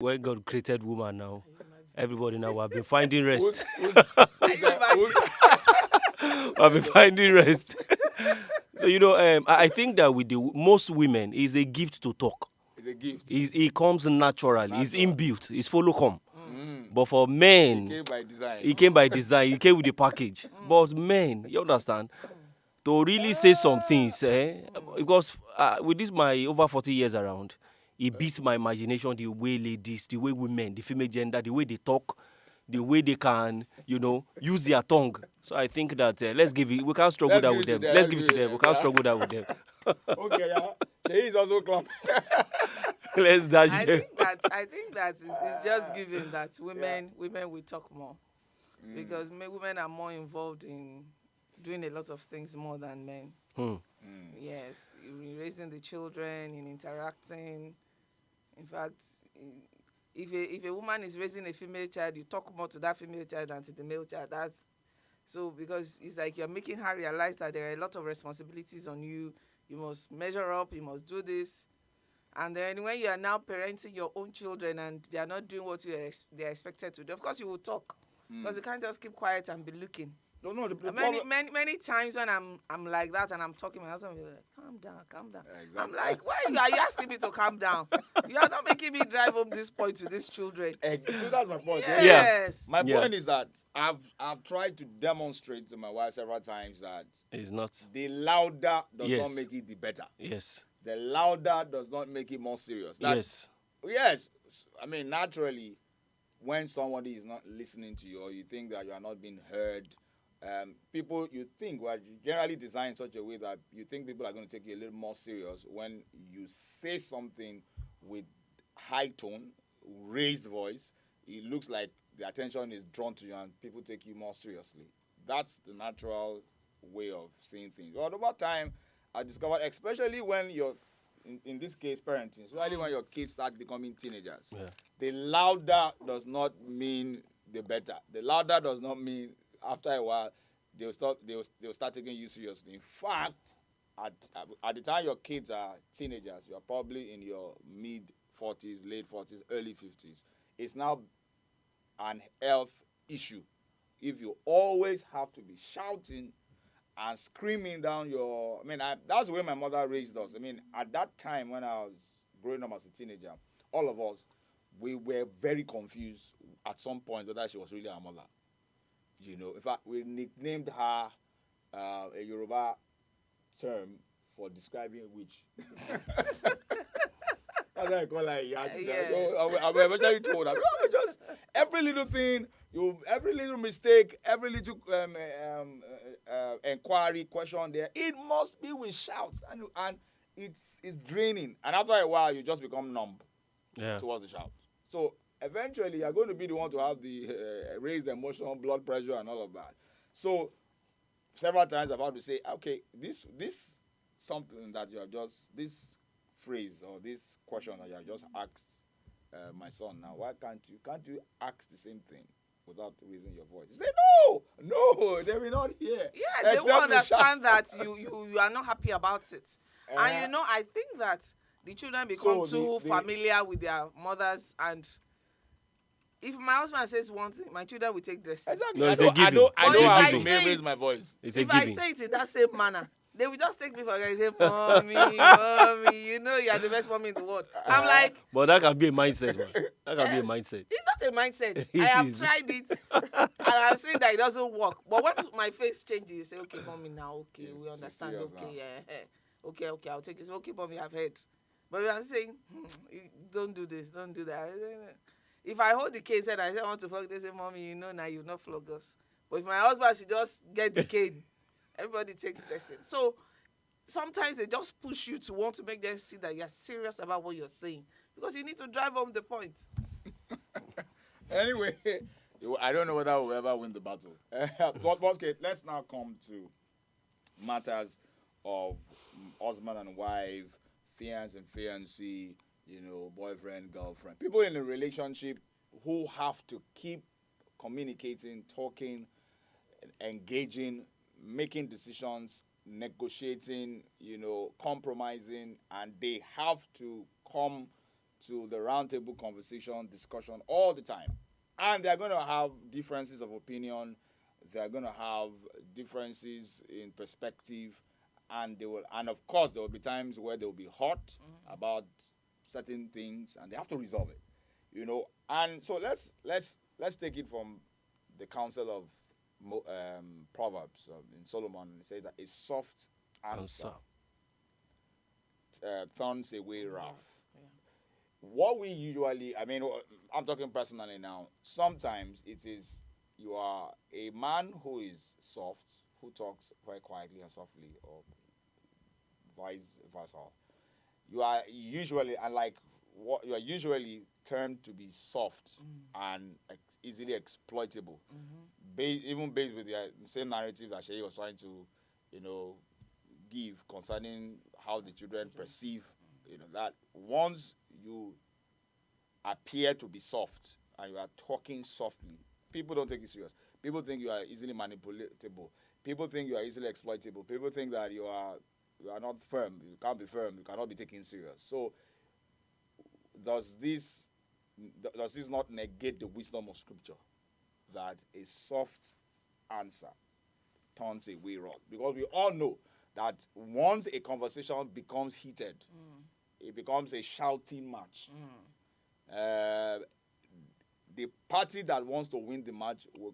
When God created woman now, Can you imagine? everybody now have been finding Who's rest. who's Can who's you that? Who's, imagine? Have been finding rest. So I think that with the most women, is a gift to talk. it's a gift. It comes naturally. It's Natural. inbuilt. It's follow come. Mm. But for It men, came by design. it came by design. It came with the package. But men, you understand? To really say some things, because with this my over 40 years around, it beats my imagination the way ladies, the way women, the female gender, the way they talk, the way they can, use their tongue. So I think that let's give it. We can't struggle Let's that give with it to them. them. Let's Let's give give it it to to them. We them. can't Yeah. struggle that with them. Okay, yeah. Sheyi is also clapping. Let's dash I them. think that it's just given that women will talk more because women are more involved in doing a lot of things more than men. Hmm. Yes, in raising the children, in interacting. In fact, if a woman is raising a female child, you talk more to that female child than to the male child. That's so because it's like you're making her realize that there are a lot of responsibilities on you. You must measure up. You must do this. And then when you are now parenting your own children and they are not doing what they are expected to do, of course you will talk because you can't just keep quiet and be looking. No, the Many, problem. many times when I'm like that and I'm talking, my husband will be like, calm down, calm down. Exactly. I'm like, why are you asking me to calm down? You are not making me drive home this point to these children. So that's my point. Yeah. Yes. My Yeah. point is that I've tried to demonstrate to my wife several times that It's not. the louder does Yes. not make it the better. Yes. The louder does not make it more serious. Yes. Yes. I mean, naturally, when somebody is not listening to you or you think that you are not being heard, people you think were generally designed in such a way that you think people are going to take you a little more serious when you say something with high tone, raised voice. It looks like the attention is drawn to you and people take you more seriously. That's the natural way of seeing things. But over time, I discovered, especially when you're in this case parenting, especially when your kids start becoming teenagers, Yeah. the louder does not mean the better. The louder does not mean after a while they'll start taking you seriously. In fact, at the time your kids are teenagers, you are probably in your mid 40s, late 40s, early 50s. It's now an health issue if you always have to be shouting and screaming down your. That's the way my mother raised us. At that time when I was growing up as a teenager, all of us, we were very confused at some point whether she was really our mother. In fact, we nicknamed her a Yoruba term for describing a witch. That's why I call her Yati. Yeah. So I will eventually told her, "No, just every little thing, every little mistake, every little inquiry, question there, it must be with shouts, and it's draining. And after a while, you just become numb Yeah. towards the shout. So eventually, you're going to be the one to have the raised emotion, blood pressure, and all of that. So several times I've had to say, okay, this something that you have just this phrase or this question that you have just asked my son now. Why can't you ask the same thing without raising your voice? You say no, they will not hear. Yes, they Except will the shout. understand that you are not happy about it. And I think that the children become So too familiar with their mothers, and if my husband says one thing, my children will take the rest. Exactly. No, it's I a know given. I It's know a how given. to raise my voice. It's a If I given. say it in that same manner, they will just take me for granted and say, mommy, you are the best mommy in the world. I'm like, But that can be a mindset, man. That can be a mindset. it's not a mindset. It I have is. tried it, and I've seen that it doesn't work. But when my face changes, you say, okay, mommy, now, okay, Yes, we you're understand. serious Okay, now. yeah, okay, I'll take it. Okay, mommy, I've heard. But I'm saying, don't do this, don't do that. If I hold the cane and I say I want to flog, they say, mommy, now you've not flog us. But if my husband should just get the cane, everybody takes dressing. So sometimes they just push you to want to make them see that you're serious about what you're saying because you need to drive home the point. Anyway, I don't know whether we'll ever win the battle. But okay, let's now come to matters of husband and wife, fiance and fiancé, boyfriend, girlfriend. People in a relationship who have to keep communicating, talking, engaging, making decisions, negotiating, compromising, and they have to come to the roundtable conversation, discussion all the time. And they're going to have differences of opinion. They're going to have differences in perspective. And of course, there will be times where they will be hot about certain things, and they have to resolve it, And so let's take it from the counsel of Proverbs in Solomon. It says that a soft answer turns away wrath. What we usually, I'm talking personally now. Sometimes it is you are a man who is soft, who talks very quietly and softly, or vice versa. You are usually, you are usually termed to be soft and easily exploitable, even based with the same narrative that Sheyi was trying to, give concerning how the children perceive, that once you appear to be soft and you are talking softly, people don't take you serious. People think you are easily manipulatable. People think you are easily exploitable. People think that you are not firm. You can't be firm. You cannot be taken serious. So does this not negate the wisdom of Scripture that a soft answer turns away wrath? Because we all know that once a conversation becomes heated, it becomes a shouting match. The party that wants to win the match will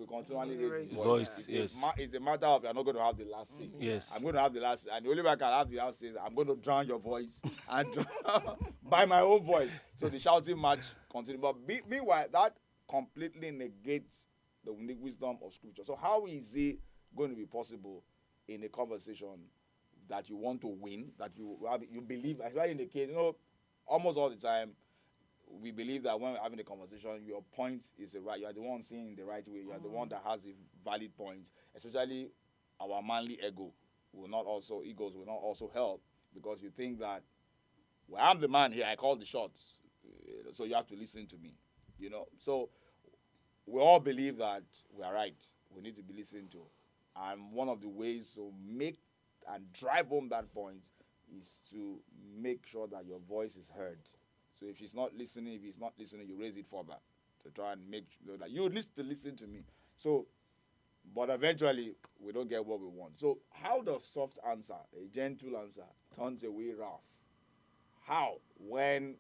continually raise his voice. It's a matter of you're not going to have the last say. Yes. I'm going to have the last say. And the only way I can have the last say is I'm going to drown your voice and by my own voice. So the shouting match continues. But meanwhile, that completely negates the wisdom of Scripture. So how is it going to be possible in a conversation that you want to win, that you believe, especially in the case, almost all the time, we believe that when we're having a conversation, your point is the right. You are the one seeing the right way. You are the one that has a valid point. Especially our manly egos will not also help, because you think that, well, I'm the man here. I call the shots, so you have to listen to me. So we all believe that we are right. We need to be listened to, and one of the ways to make and drive home that point is to make sure that your voice is heard. So if he's not listening, you raise it further to try and make sure that you need to listen to me. So, but eventually, we don't get what we want. So how does soft answer, a gentle answer, turns away wrath? How? When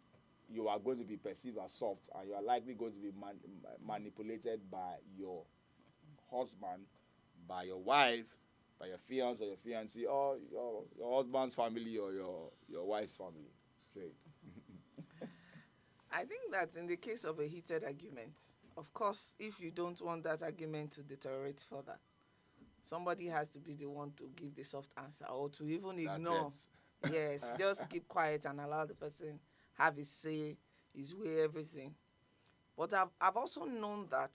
you are going to be perceived as soft and you are likely going to be manipulated by your husband, by your wife, by your fiancé or your fiancée, or your husband's family or your wife's family. Straight. I think that in the case of a heated argument, of course, if you don't want that argument to deteriorate further, somebody has to be the one to give the soft answer, or to even ignore. Yes, just keep quiet and allow the person have his say, his way, everything. But I've also known that.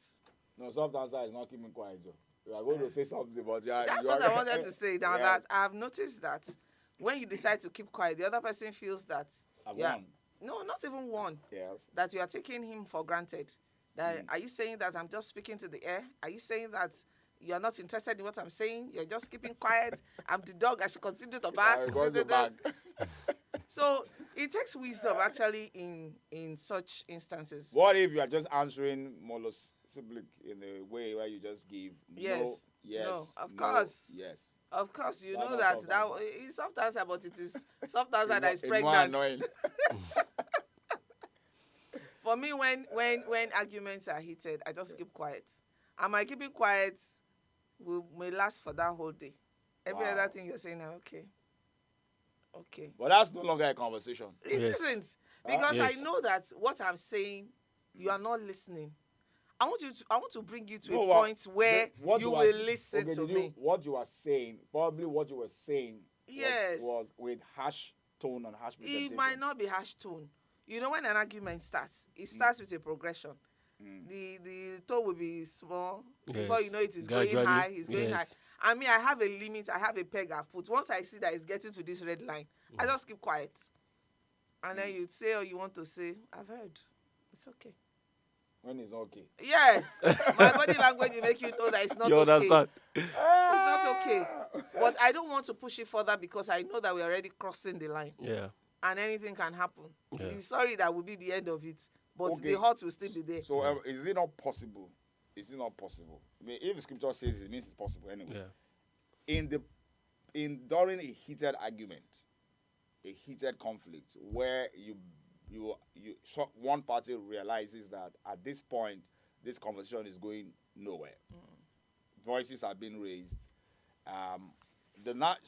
No, soft answer is not keeping quiet, Joe. You are going to say something, but that's what I wanted to say. Now that I've noticed that when you decide to keep quiet, the other person feels that no, not even one. Yes. That you are taking him for granted. That are you saying that I'm just speaking to the air? Are you saying that you are not interested in what I'm saying? You're just keeping quiet. I'm the dog. I should continue to bark. So it takes wisdom actually in such instances. What if you are just answering monosyllabic in a way where you just give yes, of course, yes. Of course, you know that it's soft answer, but it is soft answer that is pregnant. More annoying. For me, when arguments are heated, I just keep quiet. And my keeping quiet may last for that whole day. Every other thing you're saying, okay. But that's no longer a conversation. It isn't. Because I know that what I'm saying, you are not listening. I want to bring you to a point where you will listen to me. What you are saying, probably what you were saying yes. was with harsh tone and harsh presentation. It might not be harsh tone. When an argument starts, it starts with a progression. The tone will be small. Yes. Before you know it is going high. It's going high. I mean, I have a limit. I have a peg I've put. Once I see that it's getting to this red line, I just keep quiet. And then you say all you want to say. I've heard. It's okay. When it's okay. Yes. My body language will make you know that it's not okay. It's not okay. But I don't want to push it further because I know that we're already crossing the line. Yeah. and anything can happen. Yeah. He's sorry that will be the end of it, but Okay. the hurt will still be there. So is it not possible? Is it not possible? I mean, if the scripture says it means it's possible anyway. Yeah. During a heated argument, a heated conflict, where so one party realizes that at this point this conversation is going nowhere. Voices are being raised.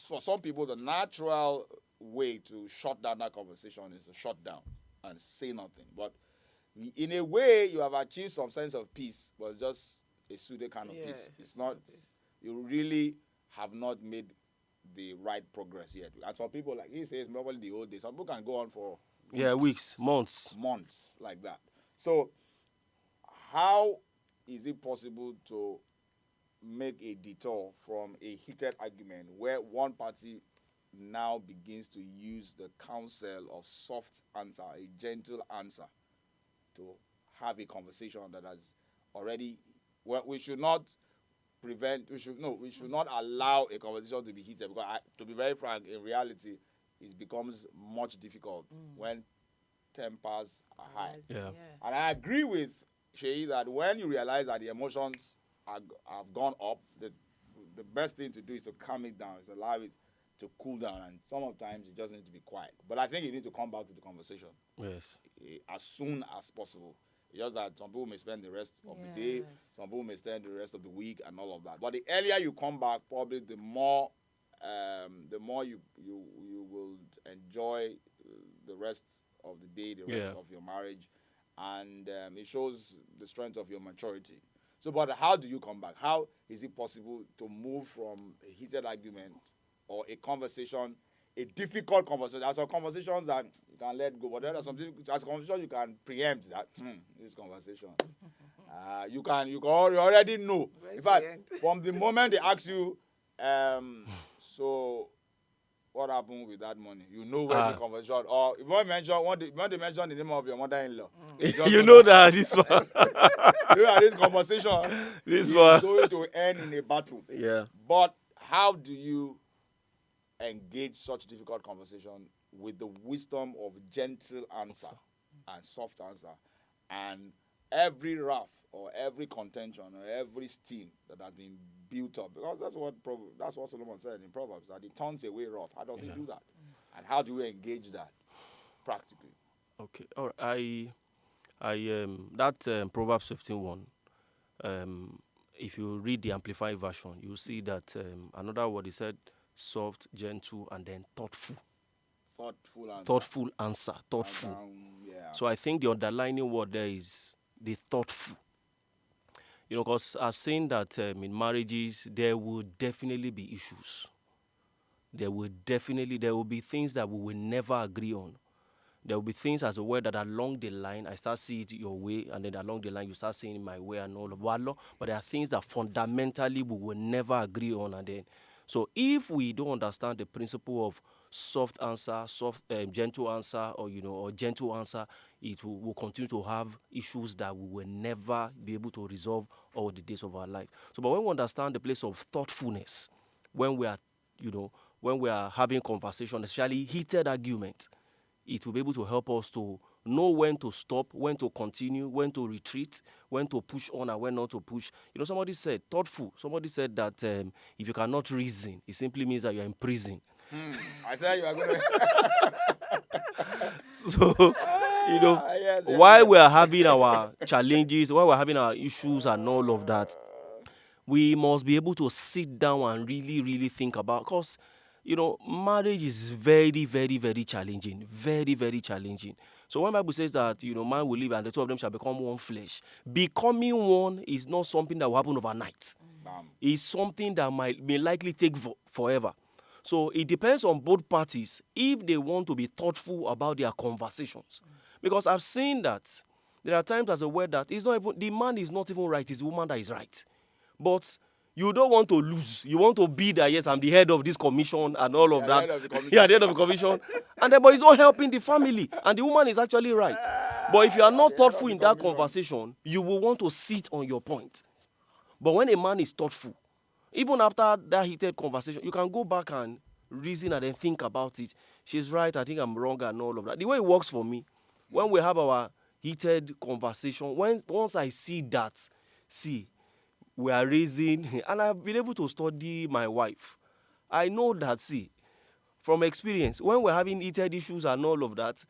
For some people, the natural way to shut down that conversation is to shut down and say nothing. But in a way, you have achieved some sense of peace, but it's just a pseudo kind of peace. It's not. You really have not made the right progress yet. And some people, like he says, probably the old days. Some people can go on for weeks, months like that. So, how is it possible to make a detour from a heated argument where one party now begins to use the counsel of soft answer, a gentle answer, to have a conversation that has already? Well, we should not allow a conversation to be heated, because to be very frank, in reality, it becomes much difficult when tempers are high. Yeah. Yes. And I agree with Sheyi that when you realize that the emotions have gone up, the best thing to do is to calm it down, is allow it to cool down, and sometimes you just need to be quiet. But I think you need to come back to the conversation Yes. as soon as possible. It's just that some people may spend the rest of the day, some people may spend the rest of the week, and all of that. But the earlier you come back, probably the more you will enjoy the rest of the day, the rest of your marriage, and it shows the strength of your maturity. So, but how do you come back? How is it possible to move from a heated argument or a conversation, a difficult conversation? There are some conversations that you can let go, but there are some conversations you can preempt that this conversation. You already know. In fact, from the moment they ask you, so what happened with that money? You know where the conversation, or when they mention the name of your mother-in-law, you know that this one, you know this conversation is going to end in a battle. Yeah. But how do you engage such difficult conversation with the wisdom of gentle answer and soft answer, and every wrath or every contention or every steam that has been built up? Because that's what Solomon said in Proverbs, that he turns away wrath. How does he do that? And how do we engage that practically? Okay. All right. That Proverbs 15:1. If you read the Amplified version, you will see that another word, he said soft, gentle, and then thoughtful. Thoughtful answer. So I think the underlining word there is the thoughtful. You know, because I've seen that in marriages there will definitely be issues. There will be things that we will never agree on. There will be things as a word that along the line I start seeing it your way, and then along the line you start seeing it my way and all of that. But there are things that fundamentally we will never agree on, and then so if we don't understand the principle of soft answer, gentle answer, or gentle answer, it will continue to have issues that we will never be able to resolve all the days of our life. So, but when we understand the place of thoughtfulness, when we are having conversation, especially heated argument, it will be able to help us to know when to stop, when to continue, when to retreat, when to push on and when not to push. You know, somebody said, thoughtful. Somebody said that if you cannot reason, it simply means that you're in prison. I said you are going to... So, while we are having our challenges, while we're having our issues and all of that, we must be able to sit down and really, really think about, because, marriage is very, very, very challenging. Very, very challenging. So when the Bible says that, man will live and the two of them shall become one flesh, becoming one is not something that will happen overnight. It's something that may likely take forever. So it depends on both parties if they want to be thoughtful about their conversations. Because I've seen that there are times as a word that the man is not even right, it's the woman that is right. But you don't want to lose. You want to be that, yes, I'm the head of this commission and all of that. Yeah, the head of the commission. And then, but it's not helping the family. And the woman is actually right. But if you are not thoughtful in that conversation, you will want to sit on your point. But when a man is thoughtful, even after that heated conversation, you can go back and reason and then think about it. She's right, I think I'm wrong and all of that. The way it works for me, when we have our heated conversation, once I see that, we are raising, and I've been able to study my wife. I know that, from experience, when we're having heated issues and all of that,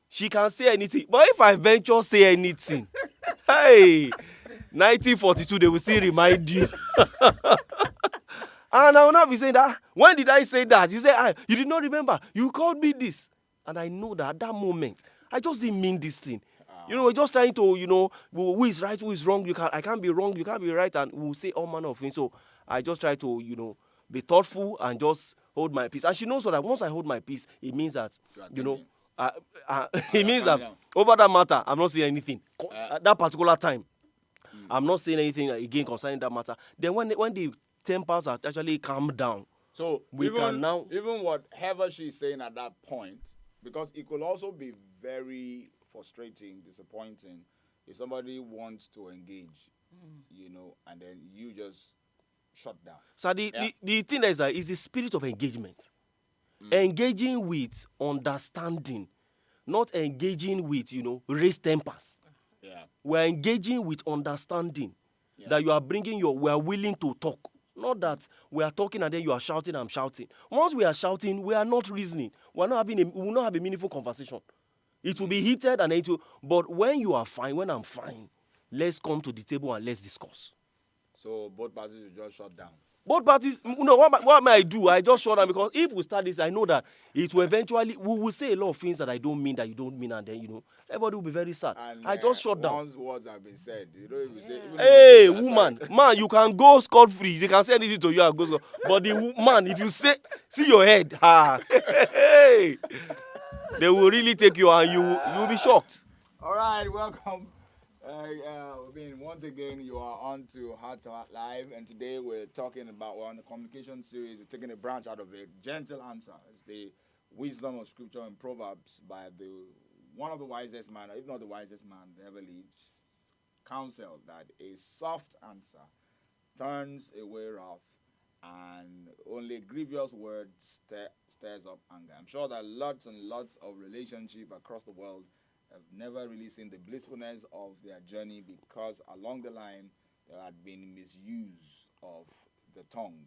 she can say anything. But if I venture say anything, hey, 1942, they will still remind you. And I will not be saying that. When did I say that? You say, you did not remember. You called me this. And I know that at that moment, I just didn't mean this thing. We're just trying to, who is right, who is wrong. I can't be wrong, you can't be right, and we'll say all manner of things. So I just try to, be thoughtful and just hold my peace. And she knows that once I hold my peace, it means that, it means that over that matter, I'm not saying anything. At that particular time, I'm not saying anything again concerning that matter. Then when the tempers are actually calmed down, so even whatever she's saying at that point, because it could also be very frustrating, disappointing if somebody wants to engage, and then you just shut down. So the thing is that is the spirit of engagement. Engaging with understanding, not engaging with, raised tempers. Yeah. We're engaging with understanding that you are we are willing to talk. Not that we are talking and then you are shouting, I'm shouting. Once we are shouting, we are not reasoning. We will not have a meaningful conversation. It will be heated and but when you are fine, when I'm fine, let's come to the table and let's discuss. So both parties will just shut down. Both parties, what may I do? I just shut down, because if we start this, I know that it will eventually, we will say a lot of things that I don't mean, that you don't mean, and then, everybody will be very sad. And, I just shut down. Once words have been said, you don't even say. Hey, woman, man, you can go scot-free. They can say anything to you and go scot. But the man, if you see your head, hey, they will really take you and you will be shocked. All right, welcome. Once again, you are on to Heart to Heart Live, and today we're talking about, we're on the communication series. We're taking a branch out of it. Gentle answer. It's the wisdom of scripture and Proverbs by one of the wisest man, if not the wisest man, ever lived. Counsel that a soft answer turns away wrath, and only grievous words stirs up anger. I'm sure that lots and lots of relationships across the world have never really seen the blissfulness of their journey, because along the line there had been misuse of the tongue.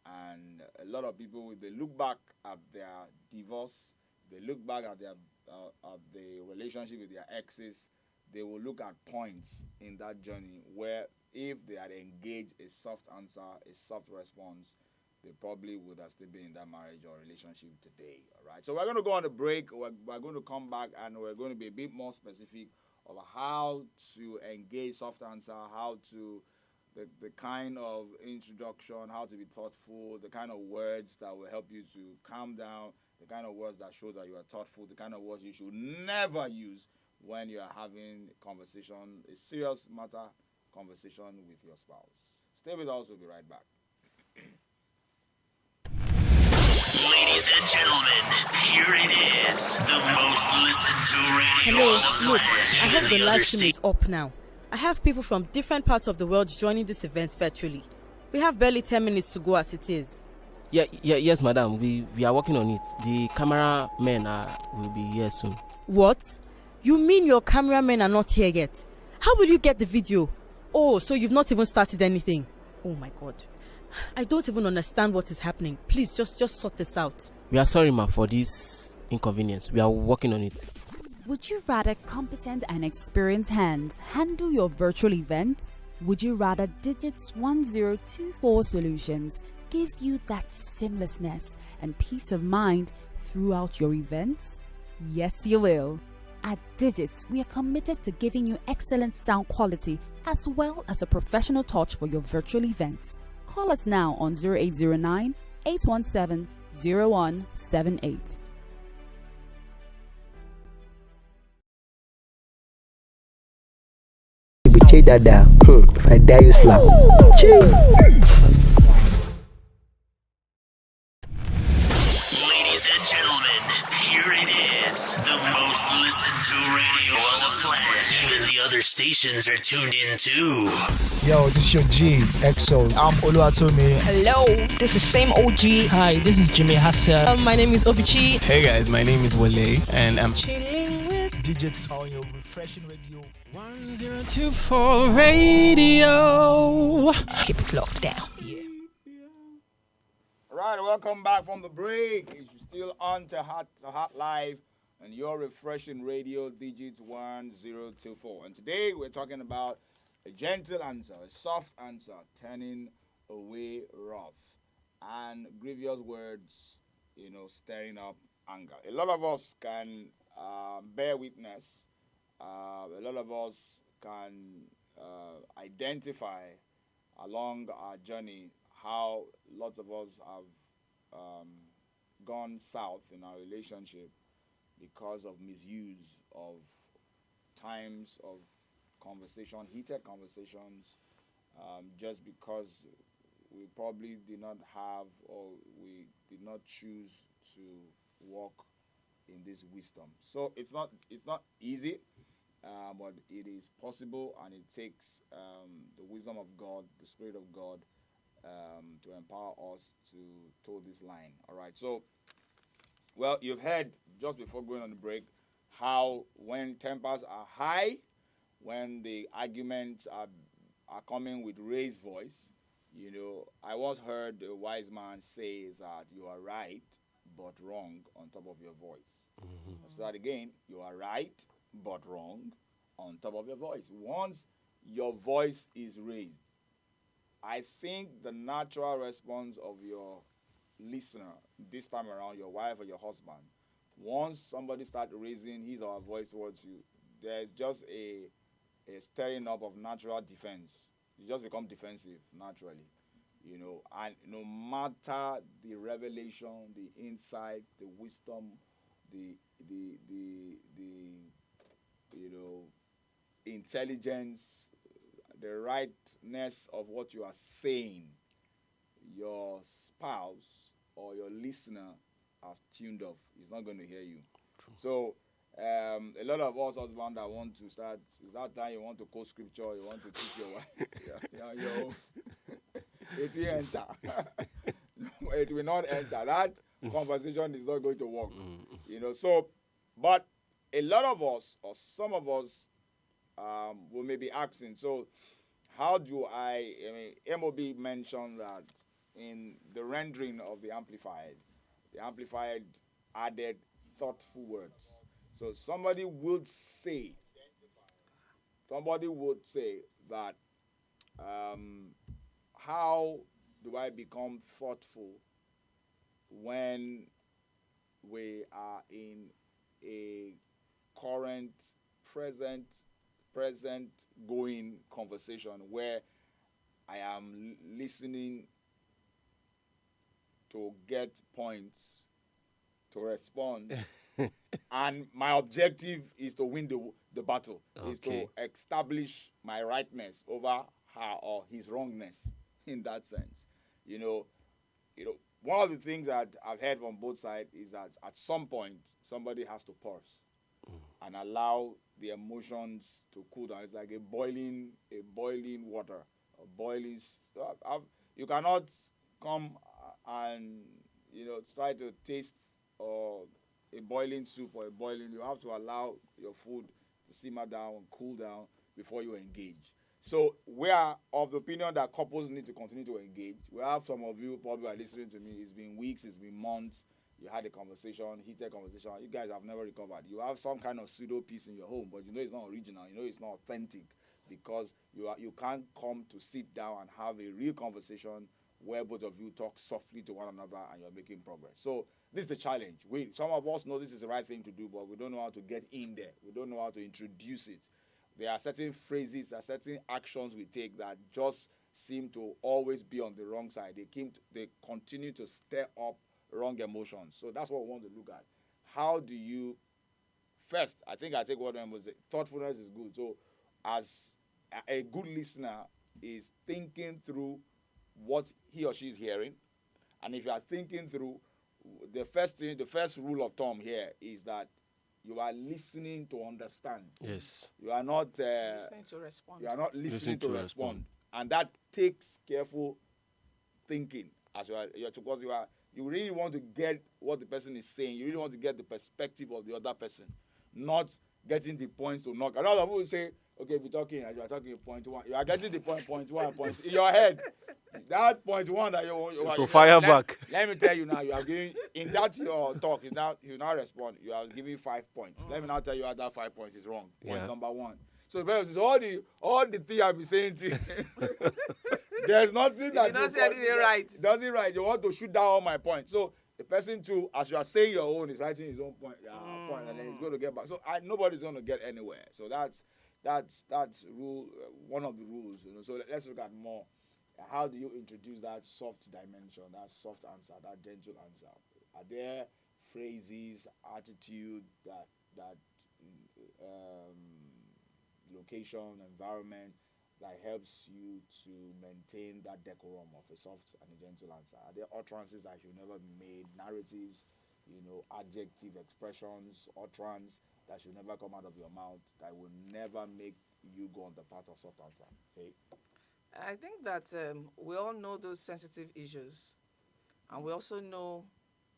And a lot of people, if they look back at their divorce, they look back at the relationship with their exes, they will look at points in that journey where if they had engaged a soft answer, a soft response, they probably would have still been in that marriage or relationship today. All right. So we're going to go on a break. We're going to come back and we're going to be a bit more specific of how to engage soft answer, how to the kind of introduction, how to be thoughtful, the kind of words that will help you to calm down, the kind of words that show that you are thoughtful, the kind of words you should never use when you are having a conversation, a serious matter conversation with your spouse. Stay with us. We'll be right back. Ladies and gentlemen, here it is, the most listened to radio on the Look, planet. I hope the Even live other stream is up now. I have people from different parts of the world joining this event virtually. We have barely 10 minutes to go as it is. Yes, madam. We are working on it. The cameramen will be here soon. What? You mean your cameramen are not here yet? How will you get the video? Oh, so you've not even started anything. Oh my God. I don't even understand what is happening. Please, just sort this out. We are sorry, ma, for this inconvenience. We are working on it. Would you rather competent and experienced hands handle your virtual event? Would you rather Digits 1024 Solutions give you that seamlessness and peace of mind throughout your events? Yes, you will. At Digits, we are committed to giving you excellent sound quality as well as a professional touch for your virtual events. Call us now on 0809 817 0178. Dada, if I die, you slap. Ladies and gentlemen, here it is, the most listened to radio on the planet. Even the other other stations are tuned in too. Yo, this is your G, EXO. I'm Oluwatomi. Hello, this is Same OG. Hi, this is Jimmy Hassel. My name is Obichi. Hey guys, my name is Wale, and I'm chilling with Digits on your refreshing radio. 1024 radio. Keep it locked down. All right, welcome back from the break. You're still on to Hot Live and your refreshing radio, Digits 1024. And today we're talking about a gentle answer, a soft answer, turning away wrath, and grievous words, stirring up anger. A lot of us can bear witness. A lot of us can identify along our journey how lots of us have gone south in our relationship because of misuse of times of conversation, heated conversations, just because we probably did not have or we did not choose to walk in this wisdom. So it's not easy, but it is possible, and it takes the wisdom of God, the Spirit of God, to empower us to toe this line. All right. So, well, you've heard just before going on the break how when tempers are high, when the arguments are coming with raised voice, I once heard a wise man say that you are right but wrong on top of your voice. I'll start again. You are right but wrong on top of your voice. Once your voice is raised, I think the natural response of your listener, this time around, your wife or your husband, once somebody starts raising his or her voice towards you, there's just a stirring up of natural defense. You just become defensive naturally, and no matter the revelation, the insight, the wisdom, the intelligence, the rightness of what you are saying, your spouse or your listener has tuned off. He's not going to hear you. True. So a lot of us husbands that want to start, is that time you want to quote scripture, you want to teach your wife, it will enter. It will not enter. That conversation is not going to work. So, but a lot of us, or some of us, will maybe asking, so how do MOB mentioned that in the rendering of the Amplified added thoughtful words. So somebody would say that, how do I become thoughtful when we are in a present going conversation where I am listening to get points to respond and my objective is to win the battle, is to establish my rightness over her or his wrongness in that sense. One of the things that I've heard from both sides is that at some point somebody has to pause and allow the emotions to cool down. It's like a boiling water, you cannot come and try to taste or a boiling soup or you have to allow your food to simmer down and cool down before you engage. So we are of the opinion that couples need to continue to engage. We have some of you probably are listening to me. It's been weeks, it's been months. You had a conversation, heated conversation. You guys have never recovered. You have some kind of pseudo peace in your home, but it's not original. It's not authentic, because you can't come to sit down and have a real conversation where both of you talk softly to one another and you're making progress. So this is the challenge. Some of us know this is the right thing to do, but we don't know how to get in there. We don't know how to introduce it. There are certain phrases, there are certain actions we take that just seem to always be on the wrong side. They continue to stir up wrong emotions. So that's what we want to look at. How do you, first, I take what I was saying, thoughtfulness is good. So as a good listener is thinking through what he or she is hearing, and if you are thinking through, the first rule of thumb here is that You are listening to understand. Yes. You are not Listening to respond. you are not listening to to respond. And that takes careful thinking as well. Because you really want to get what the person is saying. You really want to get the perspective of the other person, not getting the points to knock. A lot of people say, okay, you are talking point one. You are getting the point one points in your head. That point one that you So fire back. Let me tell you now, you are giving in that your talk is now you now respond. You are giving 5 points. Let me now tell you how that 5 points is wrong. Point number one. So the person says all the thing I've been saying to you. There's nothing that you don't say anything right. Doesn't right. You want to shoot down all my points. So the person too, as you are saying your own, is writing his own point, and then he's going to get back. So nobody's going to get anywhere. So that's rule one of the rules. So let's look at more. How do you introduce that soft dimension, that soft answer, that gentle answer? Are there phrases, attitude, that location, environment that helps you to maintain that decorum of a soft and a gentle answer? Are there utterances that should never be made, narratives, adjective expressions, utterance that should never come out of your mouth that will never make you go on the path of soft answer? Okay. I think that we all know those sensitive issues, and we also know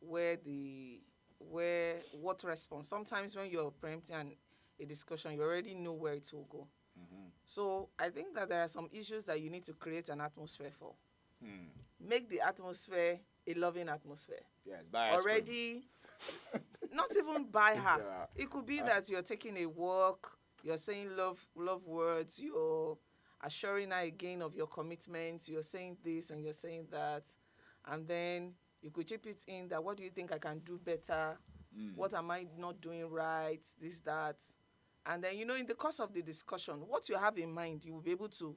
what response. Sometimes when you're preempting a discussion, you already know where it will go. Mm-hmm. So I think that there are some issues that you need to create an atmosphere for. Make the atmosphere a loving atmosphere. Yes, already. Not even by her. Yeah. It could be that you're taking a walk, you're saying love words, you're assuring her again of your commitment, you're saying this and you're saying that, and then you could chip it in that, what do you think I can do better? What am I not doing right? This, that. And then, in the course of the discussion, what you have in mind, you will be able to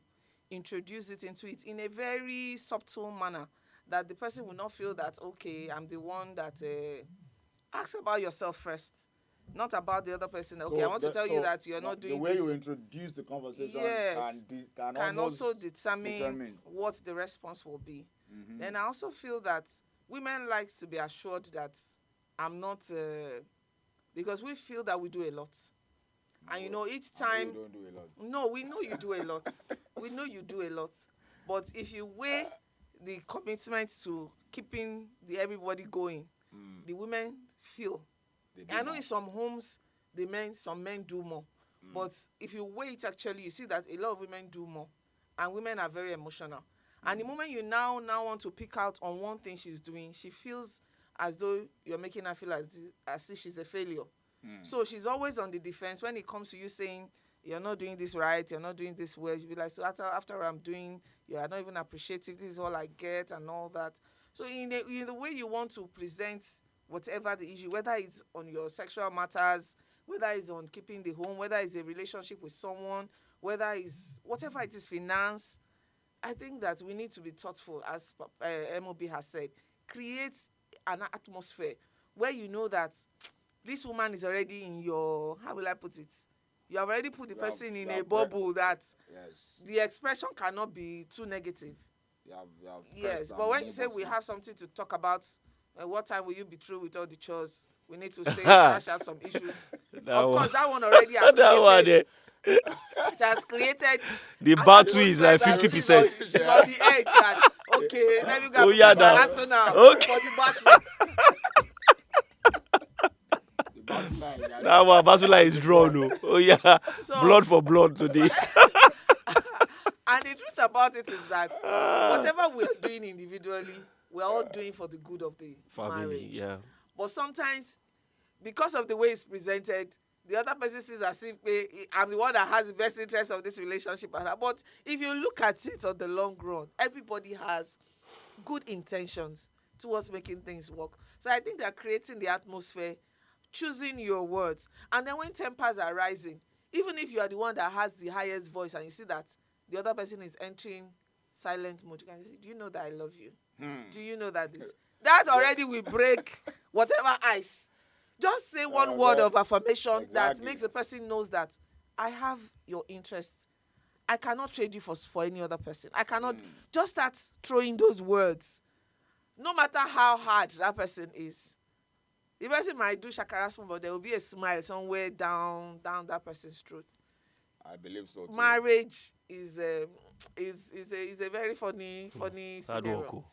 introduce it into it in a very subtle manner that the person will not feel that, okay, I'm the one that... ask about yourself first, not about the other person. Okay, I want to tell you that you're not doing this. The way you introduce the conversation can also determine what the response will be. Mm-hmm. Then I also feel that women like to be assured that I'm not... because we feel that we do a lot. And, each time... You don't do a lot. No, we know you do a lot. We know you do a lot. But if you weigh the commitment to keeping everybody going, the women feel. I know in some homes, some men do more. But if you weigh it actually, you see that a lot of women do more. And women are very emotional. And the moment you now want to pick out on one thing she's doing, she feels as though you're making her feel as if she's a failure. So she's always on the defense when it comes to you saying, you're not doing this right, you're not doing this well. You'll be like, so after I'm doing, you are not even appreciative, this is all I get and all that. So in the way you want to present whatever the issue, whether it's on your sexual matters, whether it's on keeping the home, whether it's a relationship with someone, whether it's whatever it is, finance, I think that we need to be thoughtful, as MOB has said. Create an atmosphere where you know that this woman is already in your, how will I put it? You have already put the person in a bubble that the expression cannot be too negative. Yes, but when you say we have something to talk about, what time will you be through with all the chores? We need to say, crash out some issues. Of course, that one already has created. It has created. The battery is like 50%. It's on the edge that, okay, let me go now for the battery. Now our Basula is drawn. Oh yeah, so, blood for blood today. And the truth about it is that whatever we're doing individually, we're all doing for the good of the marriage. Yeah. But sometimes, because of the way it's presented, the other person sees as if I'm the one that has the best interest of this relationship. But if you look at it on the long run, everybody has good intentions towards making things work. So I think they're creating the atmosphere, choosing your words. And then when tempers are rising, even if you are the one that has the highest voice and you see that the other person is entering silent mode, you can say, do you know that I love you? Do you know that this? That already will break whatever ice. Just say one word of affirmation that makes the person knows that I have your interest. I cannot trade you for any other person. I cannot. Just start throwing those words. No matter how hard that person is, The person might do shakara small, but there will be a smile somewhere down that person's throat. I believe so too. Marriage is a very funny scenario,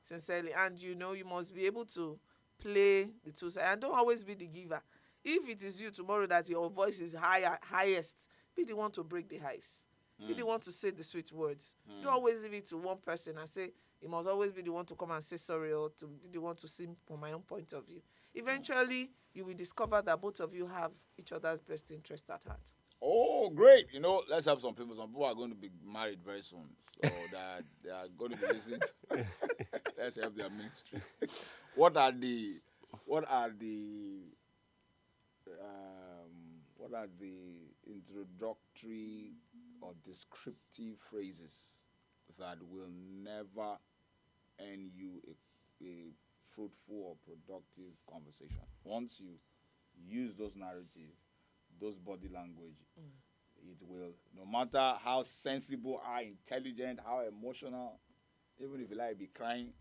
sincerely, and you must be able to play the two sides and don't always be the giver. If it is you tomorrow that your voice is highest, be the one to break the ice. Be the one to say the sweet words. Don't always leave it to one person and say, you must always be the one to come and say sorry or to be the one to see from my own point of view. Eventually, you will discover that both of you have each other's best interest at heart. Oh, great. Let's have some people. Some people are going to be married very soon. So that they are going to be listening to. Let's help their ministry. What are the introductory or descriptive phrases that will never end you a fruitful or productive conversation? Once you use those narratives, those body language, it will, no matter how sensible, how intelligent, how emotional, even if you like be crying,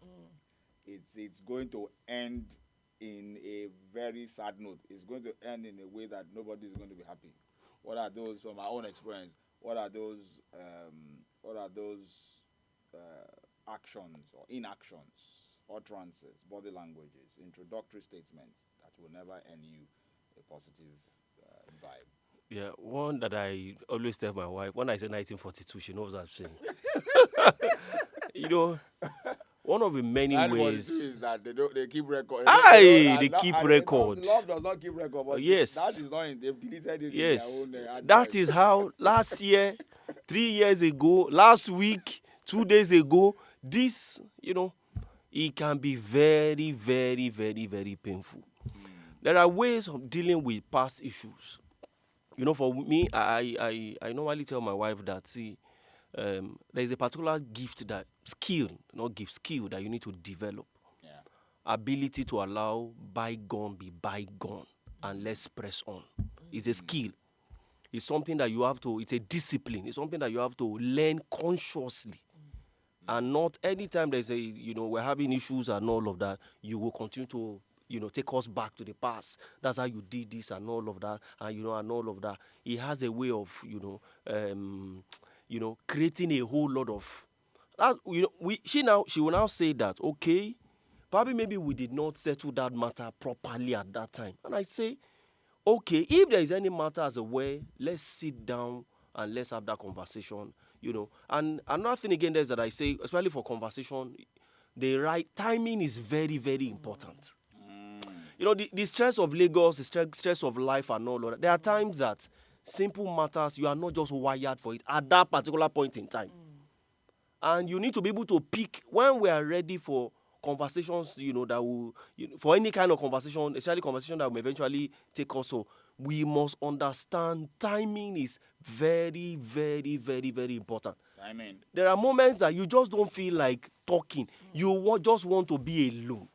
it's going to end in a very sad note. It's going to end in a way that nobody is going to be happy. What are those, from my own experience, what are those actions or inactions, utterances, body languages, introductory statements that will never end you a positive vibe? Yeah, one that I always tell my wife, when I say 1942, she knows what I'm saying. One of the many ways is that they keep record. They keep record. Love does not keep record, but yes, that is not they've deleted it. Yes, in their own, that is how last year, 3 years ago, last week, 2 days ago, this, it can be very, very, very, very painful. There are ways of dealing with past issues. For me, I normally tell my wife that, there is a particular skill that you need to develop. Yeah. Ability to allow bygone be bygone and let's press on. It's a skill. It's something that you have to, it's a discipline. It's something that you have to learn consciously. And not anytime there's we're having issues and all of that, you will continue to, take us back to the past. That's how you did this and all of that, and all of that. It has a way of, creating a whole lot of that. She will now say that, okay, probably maybe we did not settle that matter properly at that time. And I say, okay, if there is any matter as a way, let's sit down and let's have that conversation. And another thing again is that I say, especially for conversation, the right timing is very, very important. The stress of Lagos, the stress of life and all of that, there are times that simple matters, you are not just wired for it at that particular point in time. And you need to be able to pick when we are ready for conversations, that will, for any kind of conversation, especially conversation that will eventually take us. So we must understand timing is very, very, very, very important. Timing. There are moments that you just don't feel like talking. You just want to be alone.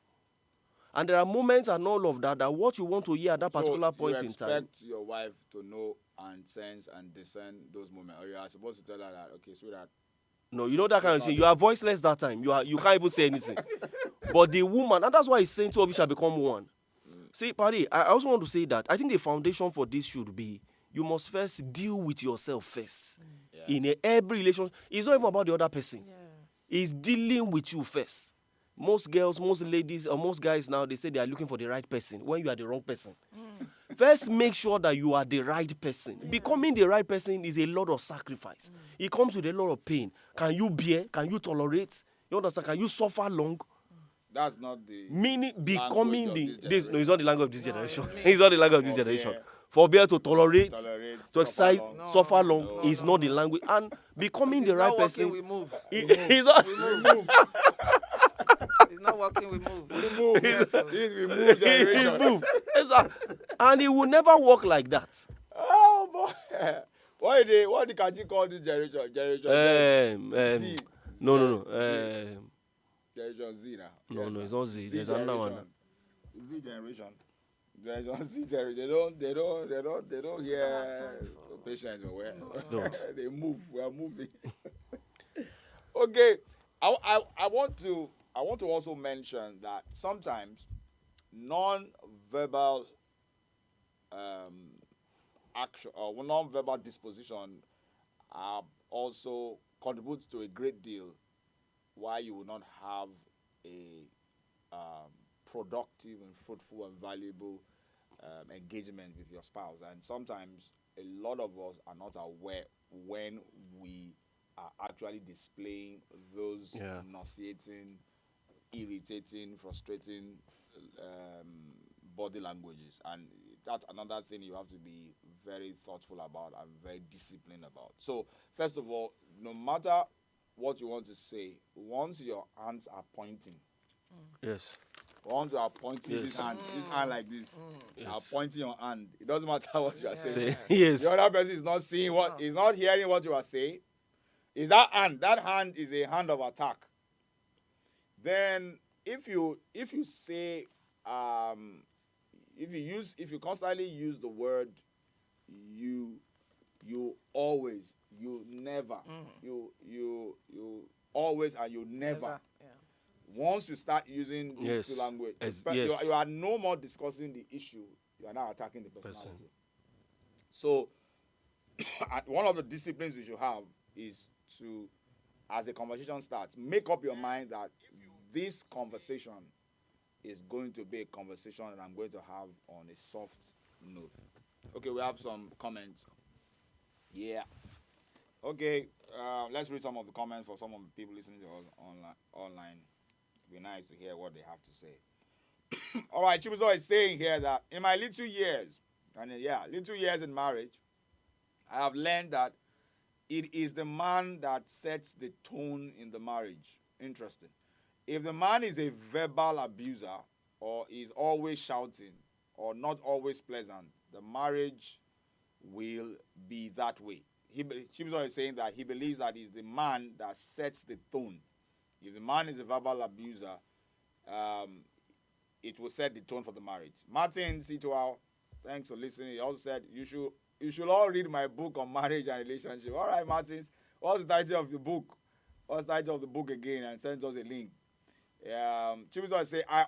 And there are moments and all of that, that what you want to hear at that particular point in time. You expect your wife to know and sense and discern those moments, or you are supposed to tell her that, okay, sweetheart. No, that kind of thing. You are voiceless that time. You can't even say anything. But the woman, and that's why he's saying two of you shall become one. See, Paddy, I also want to say that I think the foundation for this should be, you must first deal with yourself first. In every relationship. It's not even about the other person. Yes. It's dealing with you first. Most girls, most ladies, or most guys now, they say they are looking for the right person when you are the wrong person. First, make sure that you are the right person. Yeah. Becoming the right person is a lot of sacrifice. It comes with a lot of pain. Can you bear? Can you tolerate? You understand? Can you suffer long? That's not the meaning becoming no, it's not the language of this generation. It's it's not the language of this generation. Forbear to tolerate, to excite, suffer long is not the language. And becoming the right person. We move. It's not. We move. It's not working, we move. We move. Yes, we move generation. Move. And it will never work like that. Oh boy. What can you call this generation? Generation Z. No. Generation Z now. No, it's not Z. There's another one. Z generation. Generation Z generation. They don't hear patients aware. They move. We are moving. Okay. I want to also mention that sometimes non-verbal non-verbal action or non-verbal disposition also contributes to a great deal why you will not have a productive and fruitful and valuable engagement with your spouse. And sometimes a lot of us are not aware when we are actually displaying those nauseating, irritating, frustrating body languages. And that's another thing you have to be very thoughtful about and very disciplined about. So first of all, no matter what you want to say, once your hands are pointing, yes, once you are pointing this hand like this, you are pointing your hand. It doesn't matter what you are saying. Yes. The other person is not seeing what, is not hearing what you are saying. Is that hand? That hand is a hand of attack. Then if you say if you constantly use the word you always, you never, you always and you never. Once you start using these two language, you are no more discussing the issue. You are now attacking the personality. So one of the disciplines you should have is to, as a conversation starts, make up your mind that this conversation is going to be a conversation that I'm going to have on a soft note. Okay, we have some comments. Yeah. Okay, let's read some of the comments for some of the people listening to us online. It'd be nice to hear what they have to say. All right, Chibuzo is saying here that in my little years in marriage, I have learned that it is the man that sets the tone in the marriage. Interesting. If the man is a verbal abuser or is always shouting or not always pleasant, the marriage will be that way. Chibuzo is saying that he believes that he's the man that sets the tone. If the man is a verbal abuser, it will set the tone for the marriage. Martin Situao, thanks for listening. He also said you should all read my book on marriage and relationship. All right, Martins, what's the title of the book? What's the title of the book again? And send us a link. Chibuzo say I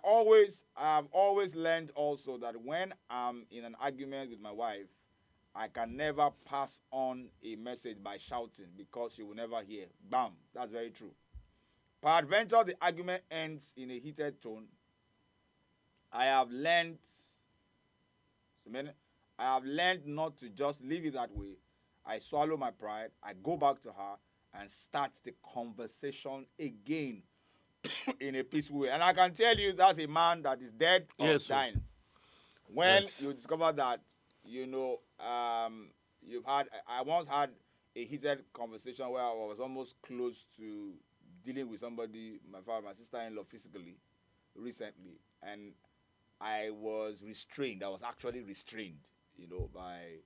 have always learned also that when I'm in an argument with my wife, I can never pass on a message by shouting because she will never hear. Bam, that's very true. Peradventure, the argument ends in a heated tone. I have learned not to just leave it that way. I swallow my pride. I go back to her and start the conversation again in a peaceful way. And I can tell you that's a man that is dead or dying. When you discover that, I once had a heated conversation where I was almost close to dealing with somebody, my sister-in-law physically, recently. And I was restrained. I was actually restrained, by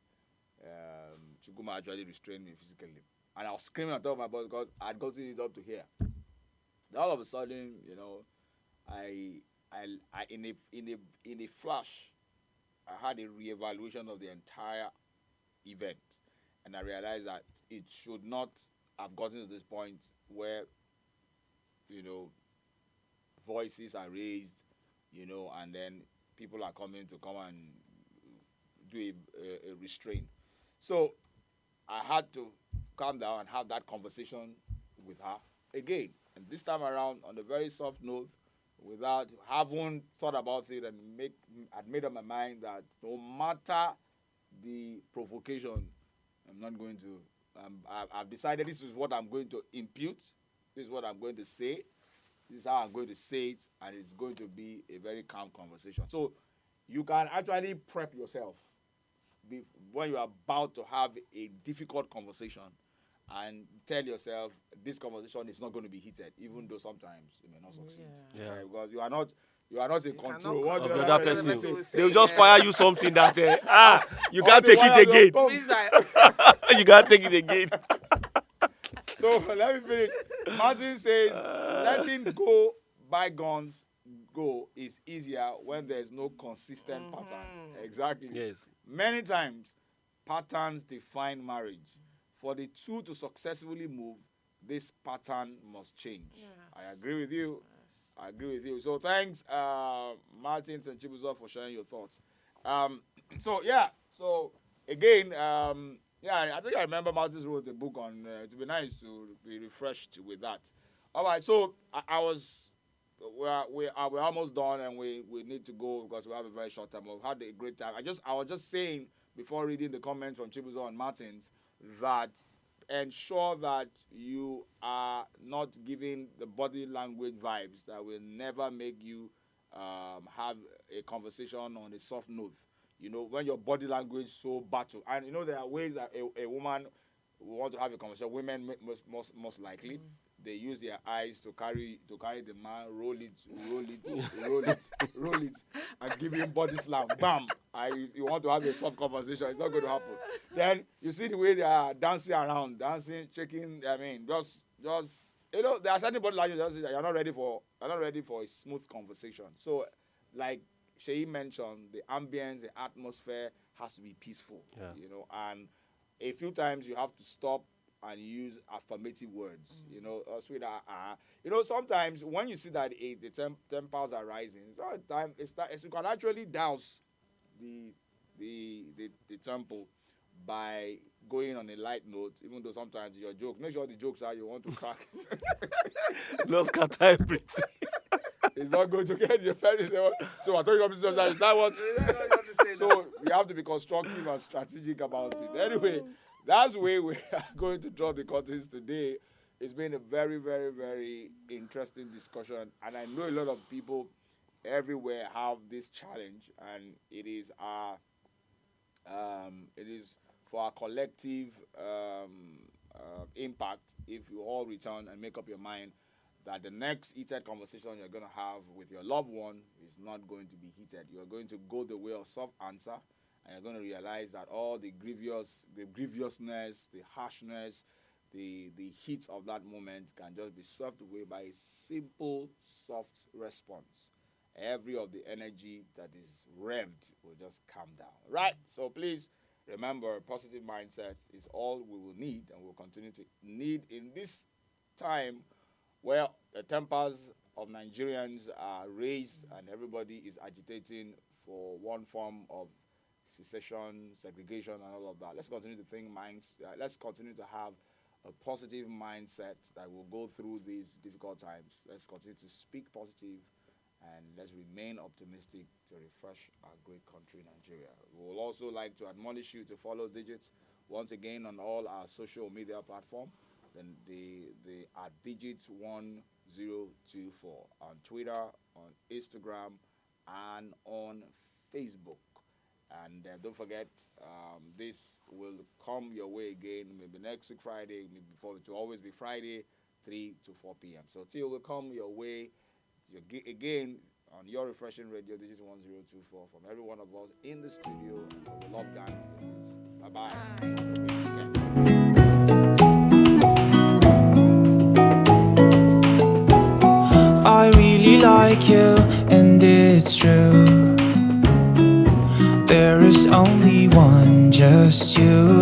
Chukuma actually restrained me physically. And I was screaming on top of my voice because I'd gotten it up to here. Then all of a sudden, I in a flash, I had a reevaluation of the entire event, and I realized that it should not have gotten to this point where, voices are raised, and then people are coming to come and do a restraint. So I had to calm down and have that conversation with her again. And this time around, on a very soft note, without having thought about it, and I'd made up my mind that no matter the provocation, I'm not going to. I've decided this is what I'm going to impute. This is what I'm going to say. This is how I'm going to say it, and it's going to be a very calm conversation. So you can actually prep yourself when you are about to have a difficult conversation, and tell yourself this conversation is not going to be heated, even though sometimes you may not succeed. Yeah. Right? Because you are not in control. What the other person they'll just fire you something that you can't take it again. You can't take it again. So let me finish. Martin says, letting go bygones go is easier when there's no consistent pattern. Exactly. Yes. Many times, patterns define marriage. For the two to successfully move, this pattern must change. Yes. I agree with you. Yes. I agree with you. So thanks, Martins and Chibuzo, for sharing your thoughts. So again, I think I remember Martins wrote a book on. It'd be nice to be refreshed with that. All right, so we're almost done, and we need to go because we have a very short time. We've had a great time. I was just saying before reading the comments from Chibuzo and Martins that ensure that you are not giving the body language vibes that will never make you have a conversation on a soft note. You know, when your body language so battle, and you know there are ways that a woman will want to have a conversation. Women most likely they use their eyes to carry the man, roll it, and give him body slam. Bam! You want to have a soft conversation, it's not going to happen. Then you see the way they are dancing around, shaking. I mean, just you know, there are certain body language that you're not ready for a smooth conversation. So, like Sheyi mentioned, the ambience, the atmosphere has to be peaceful. Yeah. You know, and a few times you have to stop and use affirmative words, you know, sweetheart. You know, sometimes when you see that the tempers are rising, it's not time. You can actually douse the tempo by going on a light note, even though sometimes your joke. Make sure the jokes are you want to crack. No scatter everything. It's not going to get your friend. So I told you is that what? So we have to be constructive and strategic about it. Anyway. That's the way we are going to draw the curtains today. It's been a very, very, very interesting discussion, and I know a lot of people everywhere have this challenge, and it is for our collective impact if you all return and make up your mind that the next heated conversation you're going to have with your loved one is not going to be heated. You're going to go the way of soft answer. And you're going to realize that all the grievousness, the harshness, the heat of that moment can just be swept away by a simple, soft response. Every of the energy that is revved will just calm down. Right? So please remember, positive mindset is all we will need and will continue to need in this time where the tempers of Nigerians are raised and everybody is agitating for one form of secession, segregation, and all of that. Let's continue to think let's continue to have a positive mindset that will go through these difficult times. Let's continue to speak positive and let's remain optimistic to refresh our great country, Nigeria. We will also like to admonish you to follow Digits once again on all our social media platforms. Then the are Digits1024 on Twitter, on Instagram, and on Facebook. And don't forget, this will come your way again, maybe next week Friday, maybe before. It will always be Friday, 3 to 4 p.m. So till will come your way again on your refreshing radio, Digits 1024, from every one of us in the studio and from the Love Gang. Bye-bye. I really like you, and it's true. There is only one, just you.